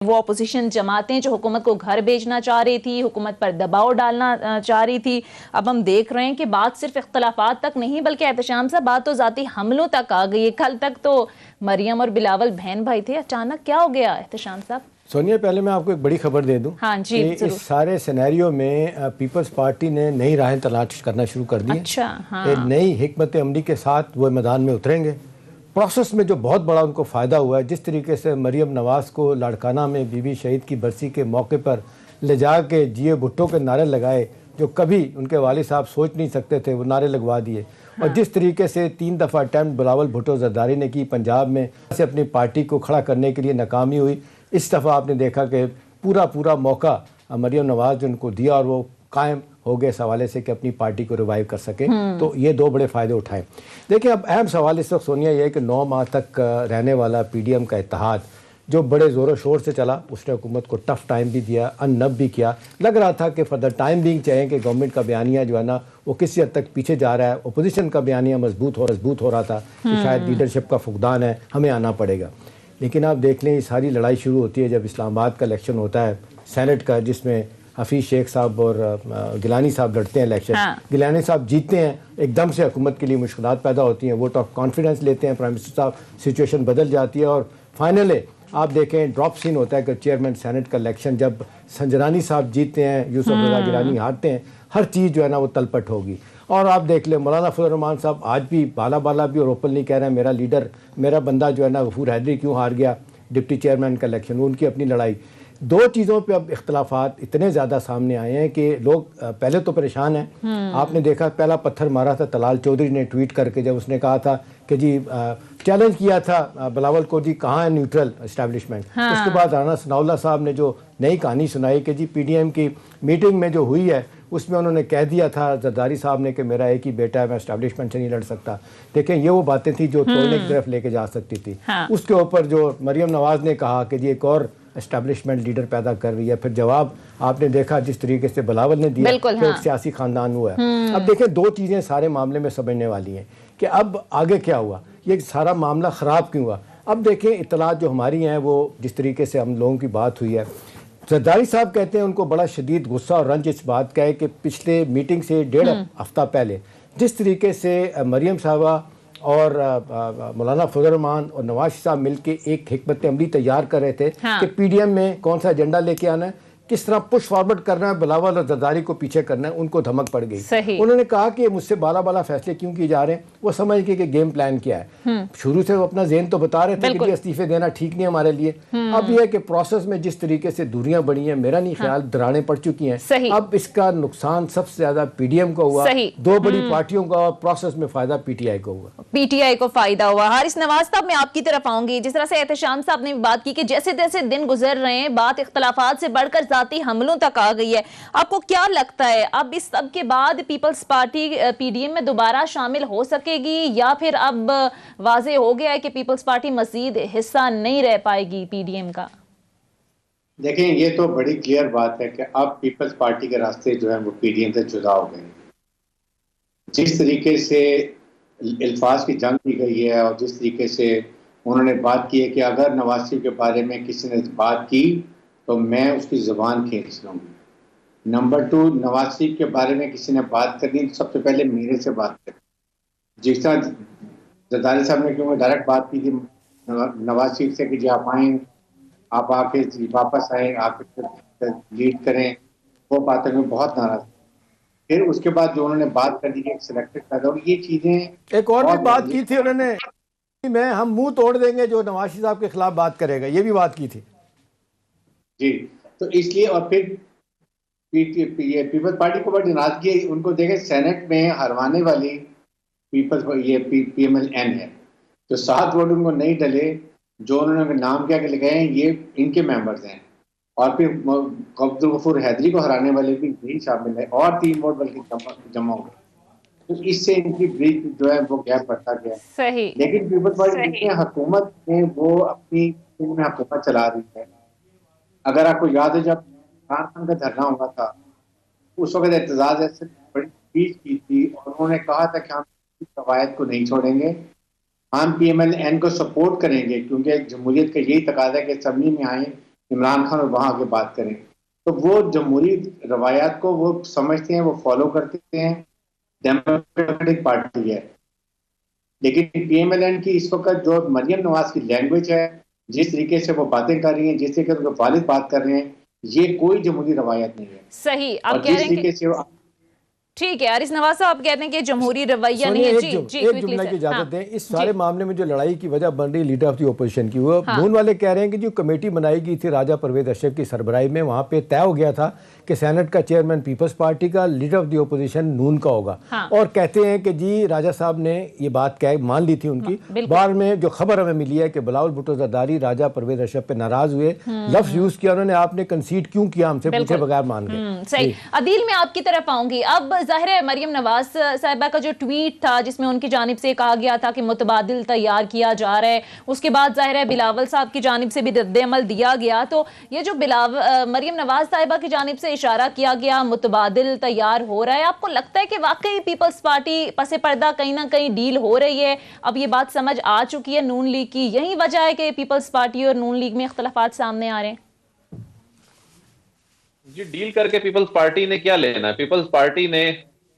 وہ اپوزیشن جماعتیں جو حکومت کو گھر بھیجنا چاہ رہی تھی، حکومت پر دباؤ ڈالنا چاہ رہی تھی، اب ہم دیکھ رہے ہیں کہ بات صرف اختلافات تک نہیں بلکہ احتشام سے بات تو ذاتی حملوں تک آ گئی ہے۔ کل تک تو مریم اور بلاول بہن بھائی تھے، اچانک کیا ہو گیا احتشام صاحب؟ سونیا، پہلے میں آپ کو ایک بڑی خبر دے دوں کہ اس سارے سینیریو میں پیپلز پارٹی نے نئی راہیں تلاش کرنا شروع کر دی ہیں۔ نئی حکمت عملی کے ساتھ وہ میدان میں اتریں گے۔ پروسیس میں جو بہت بڑا ان کو فائدہ ہوا ہے، جس طریقے سے مریم نواز کو لاڑکانہ میں بی بی شہید کی برسی کے موقع پر لے جا کے جیے بھٹو کے نعرے لگائے، جو کبھی ان کے والد صاحب سوچ نہیں سکتے تھے، وہ نعرے لگوا دیے۔ اور جس طریقے سے 3 دفعہ اٹیمپٹ بلاول بھٹو زرداری نے کی پنجاب میں سے اپنی پارٹی کو کھڑا کرنے کے لیے ناکامی ہوئی، اس دفعہ آپ نے دیکھا کہ پورا موقع مریم نواز نے ان کو دیا اور وہ قائم ہو گئے اس حوالے سے کہ اپنی پارٹی کو ریوائیو کر سکے۔ تو یہ 2 بڑے فائدے اٹھائے۔ دیکھیں، اب اہم سوال اس وقت سونیا یہ ہے کہ 9 ماہ تک رہنے والا پی ڈی ایم کا اتحاد جو بڑے زور و شور سے چلا، اس نے حکومت کو ٹف ٹائم بھی دیا، ان نب بھی کیا۔ لگ رہا تھا کہ فار دا ٹائم بینگ چاہیں کہ گورنمنٹ کا بیانیہ جو ہے نا وہ کسی حد تک پیچھے جا رہا ہے، اپوزیشن کا بیانیہ مضبوط ہو رہا تھا کہ شاید لیڈرشپ کا فقدان ہے، ہمیں آنا پڑے گا۔ لیکن آپ دیکھ لیں، یہ ساری لڑائی شروع ہوتی ہے جب اسلام آباد کا الیکشن ہوتا ہے سینٹ کا، جس میں حفیظ شیخ صاحب اور گیلانی صاحب لڑتے ہیں الیکشن۔ گیلانی صاحب جیتتے ہیں، ایک دم سے حکومت کے لیے مشکلات پیدا ہوتی ہیں، ووٹ آف کانفیڈنس لیتے ہیں پرائم منسٹر صاحب، سچویشن بدل جاتی ہے اور فائنلی آپ دیکھیں ڈراپ سین ہوتا ہے کہ چیئرمین سینٹ کا الیکشن جب سنجرانی صاحب جیتتے ہیں، یوسف رضا گیلانی ہارتے ہیں، ہر چیز جو ہے نا وہ تلپٹ ہوگی۔ اور آپ دیکھ لیں مولانا فضل الرحمان صاحب آج بھی بالا بھی اور اوپنلی کہہ رہے ہیں میرا لیڈر، میرا بندہ جو ہے نا غفور حیدری کیوں ہار گیا ڈپٹی چیئرمین کا الیکشن، ان کی اپنی لڑائی۔ 2 چیزوں پہ اب اختلافات اتنے زیادہ سامنے آئے ہیں کہ لوگ پہلے تو پریشان ہیں۔ آپ نے دیکھا پہلا پتھر مارا تھا طلال چودھری نے ٹویٹ کر کے، جب اس نے کہا تھا کہ جی چیلنج کیا تھا بلاول کو، جی کہاں ہے نیوٹرل اسٹیبلشمنٹ۔ اس کے بعد رانا ثناء اللہ صاحب نے جو نئی کہانی سنائی کہ جی پی ڈی ایم کی میٹنگ میں جو ہوئی ہے اس میں انہوں نے کہہ دیا تھا زرداری صاحب نے کہ میرا ایک ہی بیٹا ہے، میں اسٹیبلشمنٹ سے نہیں لڑ سکتا۔ دیکھیں یہ وہ باتیں تھیں جو توڑنے کی طرف لے کے جا سکتی تھی۔ اس کے اوپر جو مریم نواز نے کہا کہ جی ایک اور اسٹیبلشمنٹ لیڈر پیدا کر رہی ہے، پھر جواب آپ نے دیکھا جس طریقے سے بلاول نے دیا کہ ایک سیاسی خاندان ہوا ہے۔ اب دیکھیں 2 چیزیں سارے معاملے میں سمجھنے والی ہیں کہ اب آگے کیا ہوا، یہ سارا معاملہ خراب کیوں ہوا۔ اب دیکھیں اطلاعات جو ہماری ہیں وہ جس طریقے سے ہم لوگوں کی بات ہوئی ہے، زرداری صاحب کہتے ہیں ان کو بڑا شدید غصہ اور رنج اس بات کا ہے کہ پچھلے میٹنگ سے 1.5 ہفتہ پہلے جس طریقے سے مریم صاحبہ اور مولانا فضل الرحمان اور نواز صاحب مل کے ایک حکمت عملی تیار کر رہے تھے کہ پی ڈی ایم میں کون سا ایجنڈا لے کے آنا ہے، کس طرح پش فارورڈ کرنا ہے، بلاول اور زرداری کو پیچھے کرنا ہے، ان کو دھمک پڑ گئی۔ انہوں نے کہا کہ مجھ سے بالا فیصلے کیوں کیے جا رہے ہیں، وہ سمجھ گئے کہ گیم پلان کیا ہے۔ شروع سے وہ اپنا ذہن تو بتا رہے تھے کہ استعفے دینا ٹھیک نہیں ہمارے لیے۔ اب یہ ہے کہ پروسیس میں جس طریقے سے دوریاں بڑی ہیں، میرا نہیں خیال دراڑیں پڑ چکی ہیں، اب اس کا نقصان سب سے زیادہ پی ڈی ایم کو ہوا، 2 بڑی پارٹیوں کا، اور پروسیس میں فائدہ پی ٹی آئی کو ہوا۔ پی ٹی آئی کو فائدہ ہوا۔ حارث نواز صاحب میں آپ کی طرف آؤں گی، جس طرح سے احتشام صاحب نے بات کی کہ جیسے جیسے دن گزر رہے ہیں بات اختلافات سے بڑھ کر ذاتی حملوں تک آ گئی ہے، آپ کو کیا لگتا ہے اب اس سب کے بعد Peoples Party P D M میں دوبارہ شامل ہو سکے گی، یا پھر اب واضح ہو گیا ہے کہ پیپلز پارٹی مزید حصہ نہیں رہ پائے گی پی ڈی ایم کا؟ دیکھیں یہ تو بڑی کلیئر بات ہے کہ اب پیپلز پارٹی کے راستے جو ہیں وہ پی ڈی ایم سے جدا ہو گئے۔ جس طریقے سے الفاظ کی جنگ کی گئی ہے اور جس طریقے سے انہوں نے بات کی ہے کہ اگر نواز شریف کے بارے میں کسی نے بات کی تو میں اس کی زبان کھینچ لوں گی۔ نمبر 2، نواز شریف کے بارے میں کسی نے بات کرنی تو سب سے پہلے میرے سے بات کریں۔ جس طرح زرداری صاحب نے کیونکہ ڈائریکٹ بات کی تھی نواز شریف سے کہ جی آپ آئیں، آپ آ کے واپس آئیں، آ کے لیڈ کریں، وہ باتیں میں بہت ناراض۔ پھر اس کے بعد جو انہوں نے بات کر دی کہ سلیکٹڈ پیدا ہوگی، یہ چیزیں ایک اور بھی بات کی تھی انہوں نے، ہم منہ توڑ دیں گے جو نواز شریف صاحب کے خلاف بات کرے گا، یہ بھی بات کی تھی۔ جی تو اس لیے اور پھر پیپلز پارٹی کو بڑی ناراضگی ہے، ان کو دیکھیں سینٹ میں ہروانے والی پیپلز یہ پی ایم ایل این ہے، جو 7 ووٹ ان کو نہیں ڈلے، جو انہوں نے نام کیا کہ لگائے ہیں یہ ان کے ممبرز ہیں، اور پھر عبدالغفور حیدری کو ہرانے والے بھی یہی شامل ہے، اور 3 ووٹ بلکہ جمع ہو گئے، تو اس سے ان کی بریک جو ہے وہ گیپ بڑھتا گیا۔ لیکن پیپلز پارٹی حکومت میں وہ اپنی حکومت چلا رہی ہے۔ اگر آپ کو یاد ہے جب عمران خان کا دھرنا ہوا تھا اس وقت اعتزاز ایسے بڑی اسپیچ کی تھی اور انہوں نے کہا تھا کہ ہم قواعد کو نہیں چھوڑیں گے، ہم پی ایم ایل این کو سپورٹ کریں گے، کیونکہ جمہوریت کا یہی تقاضا ہے کہ اسمبلی میں آئیں عمران خان اور وہاں آگے بات کریں. تو وہ جمہوری روایات کو وہ سمجھتے ہیں, وہ فالو کرتے ہیں. ڈیموکریٹک پارٹی ہے, لیکن پی ایم ایل این کی اس وقت جو مریم نواز کی لینگویج ہے, جس طریقے سے وہ باتیں کر رہی ہیں, جس طریقے سے وہ والد بات کر رہے ہیں, یہ کوئی جمہوری روایت نہیں ہے. صحیح, اور آپ کہہ جس رہے ہیں طریقے سے ٹھیک ہے حارث نواز صاحب کہتے ہیں کہ جمہوری رویہ نہیں ہے. ایک جملہ کی اجازت دیں, اس سارے معاملے میں جو لڑائی کی وجہ بن رہی لیڈر آف دی اپوزیشن کی, وہ نون والے کہہ رہے ہیں کہ جو کمیٹی بنائی گئی تھی راجہ پرویز اشرف کی سربراہی میں, وہاں پہ طے ہو گیا تھا کہ سینٹ کا چیئرمین پیپلز پارٹی کا, لیڈر آف دی اپوزیشن نون کا ہوگا. اور کہتے ہیں کہ جی راجہ صاحب نے یہ بات مان لی تھی ان کی. بعد میں جو خبر ہمیں ملی ہے کہ بلاول بھٹو زرداری راجہ پرویز اشرف پہ ناراض ہوئے, لفظ یوز کیا انہوں نے, آپ نے کنسیڈ کیوں کیا, ہم سے پوچھے بغیر مان گئے. صحیح. عدیل میں آپ کی طرف آؤں گی. اب ظاہر ہے مریم نواز صاحبہ کا جو ٹویٹ تھا جس میں ان کی جانب سے کہا گیا تھا کہ متبادل تیار کیا جا رہا ہے, اس کے بعد ظاہر ہے بلاول صاحب کی جانب سے بھی رد عمل دیا گیا. تو یہ جو مریم نواز صاحبہ کی جانب سے اشارہ کیا گیا متبادل تیار ہو رہا ہے, آپ کو لگتا ہے کہ واقعی پیپلز پارٹی پس پردہ کہیں نہ کہیں ڈیل ہو رہی ہے؟ اب یہ بات سمجھ آ چکی ہے نون لیگ کی, یہی وجہ ہے کہ پیپلز پارٹی اور نون لیگ میں اختلافات سامنے آ رہے ہیں؟ جی, ڈیل کر کے پیپلز پارٹی نے کیا لینا ہے؟ پیپلز پارٹی نے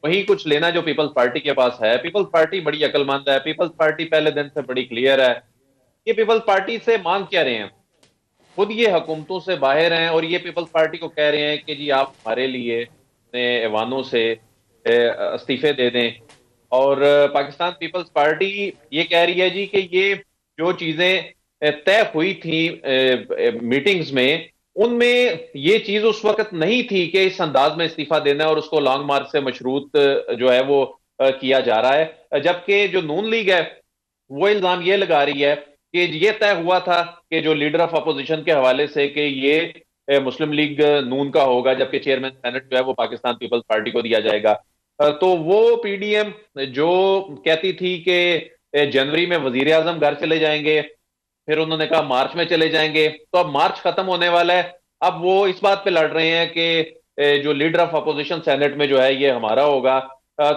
وہی کچھ لینا جو پیپلز پارٹی کے پاس ہے. پیپلز پارٹی بڑی عقل مند ہے, پیپلز پارٹی پہلے دن سے بڑی کلیئر ہے. یہ پیپلز پارٹی سے مانگ کیا رہے ہیں, خود یہ حکومتوں سے باہر ہیں, اور یہ پیپلز پارٹی کو کہہ رہے ہیں کہ جی آپ ہمارے لیے ایوانوں سے استعفے دے دیں. اور پاکستان پیپلز پارٹی یہ کہہ رہی ہے جی کہ یہ جو چیزیں طے ہوئی تھیں میٹنگز میں, ان میں یہ چیز اس وقت نہیں تھی کہ اس انداز میں استعفیٰ دینا ہے, اور اس کو لانگ مارچ سے مشروط جو ہے وہ کیا جا رہا ہے. جبکہ جو نون لیگ ہے وہ الزام یہ لگا رہی ہے کہ یہ طے ہوا تھا کہ جو لیڈر آف اپوزیشن کے حوالے سے کہ یہ مسلم لیگ نون کا ہوگا, جبکہ چیئرمین سینٹ جو ہے وہ پاکستان پیپلز پارٹی کو دیا جائے گا. تو وہ پی ڈی ایم جو کہتی تھی کہ جنوری میں وزیر اعظم گھر چلے جائیں گے, پھر انہوں نے کہا مارچ میں چلے جائیں گے, تو اب مارچ ختم ہونے والا ہے. اب وہ اس بات پہ لڑ رہے ہیں کہ جو لیڈر آف اپوزیشن سینٹ میں جو ہے یہ ہمارا ہوگا.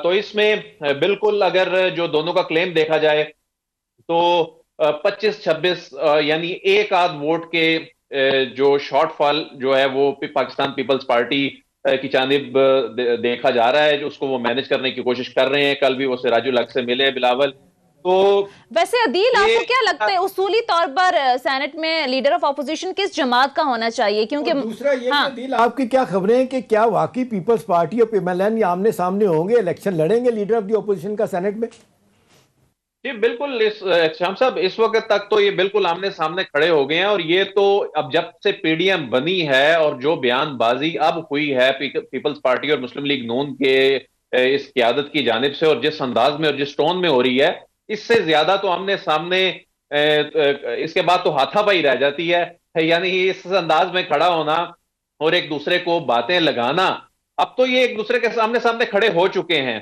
تو اس میں بالکل اگر جو دونوں کا کلیم دیکھا جائے تو 25-26 یعنی ایک آدھ ووٹ کے جو شارٹ فال جو ہے وہ پاکستان پیپلز پارٹی کی جانب دیکھا جا رہا ہے, جو اس کو وہ مینج کرنے کی کوشش کر رہے ہیں. کل بھی وہ سراج الحق سے ملے بلاول. تو ویسے عدیل آپ کو کیا لگتا ہے اصولی طور پر سینٹ میں لیڈر آف اپوزیشن کس جماعت کا ہونا چاہیے؟ کیونکہ دوسرا یہ عدیل, آپ کی کیا خبریں ہیں کہ کیا واقعی پیپلز پارٹی اور پی ایم ایل این آمنے سامنے ہوں گے, الیکشن لڑیں گے لیڈر آف دی اپوزیشن کا سینٹ میں؟ جی بالکل, شام صاحب اس وقت تک تو یہ بالکل آمنے سامنے کھڑے ہو گئے ہیں. اور یہ تو اب جب سے پی ڈی ایم بنی ہے اور جو بیان بازی اب ہوئی ہے پیپلز پارٹی اور مسلم لیگ نون کے اس قیادت کی جانب سے, اور جس انداز میں اور جس ٹون میں ہو رہی ہے, اس سے زیادہ تو آمنے سامنے اس کے بعد تو ہاتھا پائی رہ جاتی ہے. یعنی اس انداز میں کھڑا ہونا اور ایک دوسرے کو باتیں لگانا, اب تو یہ ایک دوسرے کے سامنے کھڑے ہو چکے ہیں.